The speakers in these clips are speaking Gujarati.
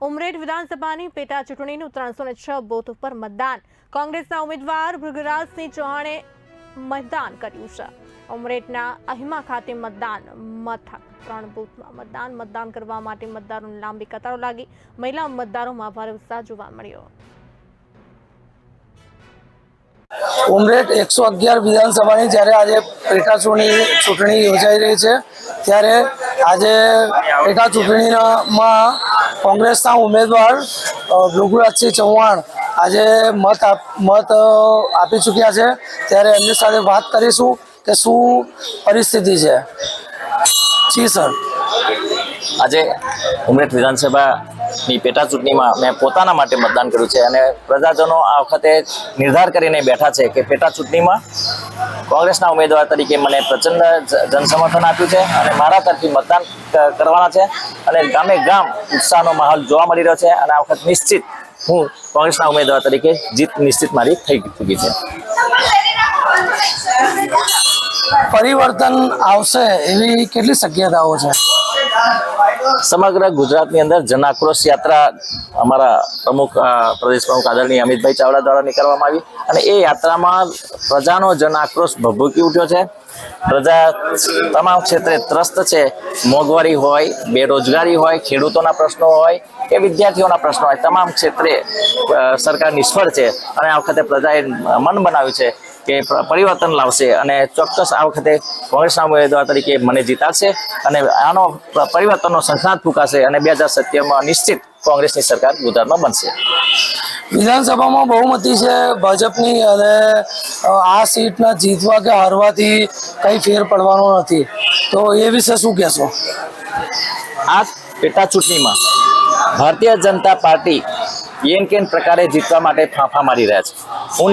ઉમરેઠ વિધાનસભાની પેટા ચૂંટણીનું 306 બૂથ ઉપર મતદાન. કોંગ્રેસના ઉમેદવાર ભૃગરાજસિંહ ચૌહાણે મતદાન કર્યું છે. ઉમરેઠના અહિમા ખાતે મતદાન મથક 3 બૂથમાં મતદાન કરવા માટે મતદારોની લાંબી કતારો લાગી. મહિલા મતદારોમાં ભારે ઉત્સાહ જોવા મળ્યો. ઉમરેઠ 111 વિધાનસભાની જ્યારે આજે પેટા ચૂંટણી યોજાઈ રહી છે, ત્યારે આજે પેટા ચૂંટણીમાં કોંગ્રેસના ઉમેદવાર ભૃગરાજસિંહ ચૌહાણ આજે મત આપી ચૂક્યા છે. ત્યારે એમની સાથે વાત કરીશું કે શું પરિસ્થિતિ છે. જી સર, આજે ઉમરેઠ વિધાનસભાની પેટા ચૂંટણીમાં મેં પોતાના માટે મતદાન કર્યું છે અને પ્રજાજનો આ વખતે નિર્ધાર કરીને બેઠા છે કે પેટા ચૂંટણીમાં કોંગ્રેસના ઉમેદવાર તરીકે મને પ્રચંડ જનસમર્થન આપ્યું છે અને મારા તરફથી મતદાન કરવાના છે અને ગામે ગામ ઉત્સાહનો માહોલ જોવા મળી રહ્યો છે અને આ વખત નિશ્ચિત હું કોંગ્રેસના ઉમેદવાર તરીકે જીત નિશ્ચિત મારી થઈ ચૂકી છે. પરિવર્તન આવશે એવી કેટલી શક્યતાઓ છે? સમગ્ર ગુજરાતની અંદર જન આક્રોશ યાત્રા અમારા પ્રદેશ પ્રમુખ આદરણીય અમિતભાઈ ચાવડા દ્વારા નીકળવામાં આવી અને એ યાત્રામાં પ્રજાનો જન આક્રોશ ભભૂકી ઉઠ્યો છે. પ્રજા તમામ ક્ષેત્રે ત્રસ્ત છે. મોંઘવારી હોય, બેરોજગારી હોય, ખેડૂતોના પ્રશ્નો હોય કે વિદ્યાર્થીઓના પ્રશ્નો હોય, તમામ ક્ષેત્રે સરકાર નિષ્ફળ છે અને આ વખતે પ્રજાએ મન બનાવ્યું છે કે પરિવર્તન લાવશે અને ચોક્કસ આ વખતે કોંગ્રેસના ઉમેદવાર તરીકે મને જીતાડશે અને આનો પરિવર્તનનો શંખનાદ ફૂંકાશે અને 2027માં નિશ્ચિત કોંગ્રેસની સરકાર ગુજરાતમાં બનશે. વિધાનસભામાં બહુમતી છે ભાજપની અને આ સીટના જીતવા કે હારવાથી કંઈ ફેર પડવાનો નથી, તો એ વિશે શું કહેશો? આ પેટા ચૂંટણીમાં Bharatiya Janata party N can પ્રકારે જીતવા માટે ફાંફા મારી રહ્યા છે. હું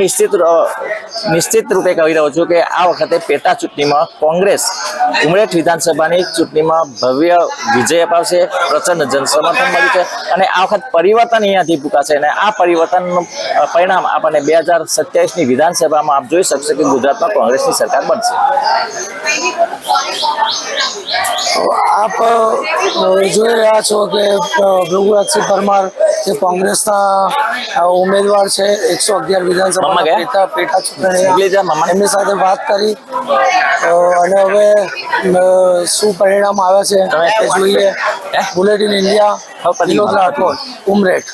નિશ્ચિત રૂપે કહી રહ્યો છું કે આ વખતે પેટા ચૂંટણીમાં કોંગ્રેસ ઉમરેઠ વિધાનસભાની ચૂંટણીમાં ભવ્ય વિજય અપાવશે. પ્રચંડ જનસમર્થન મળ્યું છે અને આ વખત પરિવર્તન અહીંયાથી ફૂંકાશે અને આ પરિવર્તનનું પરિણામ આપણને 2027ની વિધાનસભામાં આપ જોઈ શકશે કે ગુજરાતમાં કોંગ્રેસની સરકાર બનશે. આપ જોઈ રહ્યા છો કે ભૃગરાજસિંહ પરમાર જે કોંગ્રેસના ઉમેદવાર છે 111 વિધાનસભા પેટા ચૂંટણી, એમની સાથે વાત કરી અને હવે શું પરિણામ આવે છે એ જોઈએ. Bulletin India, Umreth.